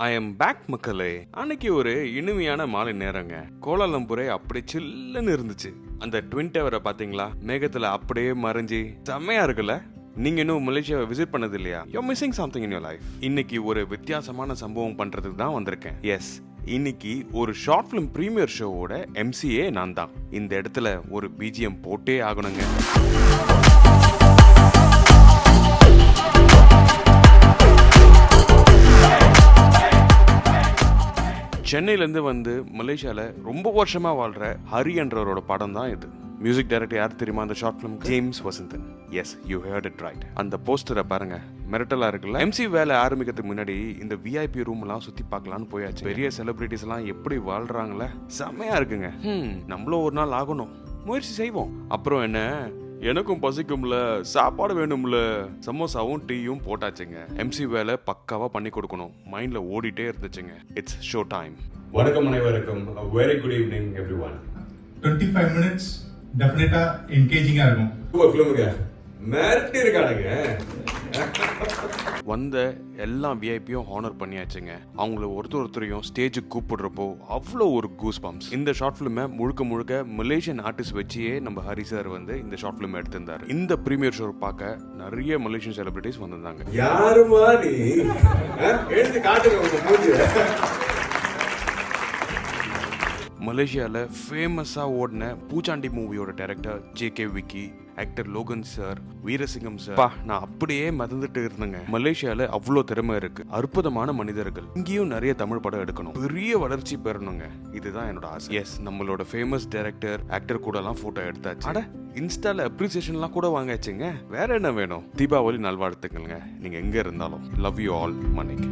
I am back மக்களே. அன்னைக்கு ஒரு இனிமையான மாலை நேரங்க. கோலாலம்பூரே அப்படியே சில்லுன்னு இருந்துச்சு. அந்த ட்வின் டவரை பாத்தீங்களா? மேகத்துல அப்படியே மறைஞ்சி செம்மையா இருக்குல்ல. நீங்க இன்னும் மலேசியாவை விசிட் பண்ணது இல்லையா? You missing something in your life. இன்னைக்கு ஒரு வித்தியாசமான சம்பவம் பண்றதுக்கு தான் வந்திருக்கேன். எஸ், இன்னைக்கு ஒரு ஷார்ட் ஃபிலிம் பிரீமியர் ஷோவோட எம்சிஏ நான் தான். இந்த இடத்துல ஒரு பிஜிஎம் போட்டே ஆகணுங்க. சென்னையிலேருந்து வந்து மலேசியாவில் ரொம்ப வருஷமாக வாழ்கிற ஹரி என்றவரோட படம் தான் இது. மியூசிக் டைரக்டர் யார் தெரியுமா? அந்த short film James Vasanthan. Yes, you heard it right. அந்த போஸ்டரை பாருங்க, மிரட்டலா இருக்குல்ல. எம்சி வேலை ஆரம்பிக்கிறதுக்கு முன்னாடி இந்த விஐபி ரூம் எல்லாம் சுத்தி பார்க்கலான்னு போயாச்சு. பெரிய செலிபிரிட்டிஸ் எல்லாம் எப்படி வாழ்றாங்களே, செம்மையா இருக்குங்க. நம்மளும் ஒரு நாள் ஆகணும், முயற்சி செய்வோம். அப்புறம் என்ன, எனக்கும் பசிக்கும்ல, சாப்பாடு வேணும்ல, சமோசாவும் டீயும் போட்டாச்சுங்க. எம்சி வேலை பக்காவா பண்ணி கொடுக்கணும் மைண்ட்ல ஓடிட்டே இருந்துச்சுங்க. It's show time. வணக்கம் அனைவருக்கும். Very good evening everyone. 25 minutes டெஃபினட்டா என்கேஜிங்கா இருக்கும். ஃபிலிமுங்க மிரட்டி இருக்கானுங்க. வந்த எல்லா விஐபியும் ஹானர் பண்ணியாச்சுங்க. அவங்கள ஒருத்தரையும் ஸ்டேஜுக்கு கூப்பிடுறப்போ அவ்வளோ ஒரு கூஸ் பம்ப்ஸ். இந்த ஷார்ட் ஃபிலிமை முழுக்க மலேசியன் ஆர்டிஸ்ட் வச்சே நம்ம ஹரி சார் வந்து இந்த ஷார்ட் ஃபிலிம் எடுத்திருந்தாரு. இந்த பிரீமியர் ஷோ பார்க்க நிறைய மலேசியன் செலிபிரிட்டிஸ் வந்திருந்தாங்க. யாருமா நீ எழுந்து காட்டுங்க. மலேசியாவில் ஃபேமஸாக ஓடின பூச்சாண்டி மூவியோட director JK. Vicky, actor Logan sir, Veerasingam sir. நான் அப்படியே மறந்துட்டு இருந்தேங்க. மலேசியால அவ்வளோ திறமை இருக்கு, அற்புதமான மனிதர்கள். இங்கேயும் நிறைய தமிழ் படம் எடுக்கணும், பெரிய வளர்ச்சி பெறணுங்க. இதுதான் என்னோட ஆசை. எஸ், நம்மளோட ஃபேமஸ் டைரக்டர், ஆக்டர் கூட எல்லாம் போட்டோ எடுத்தாச்சு. அட, இன்ஸ்டால அப்ரிசியேஷன்லாம் கூட வாங்காச்சுங்க. வேற என்ன வேணும்? தீபாவளி நல்வாழ்த்துக்கள்ங்க. நீங்க எங்க இருந்தாலும். Love you all. மணிக்கு.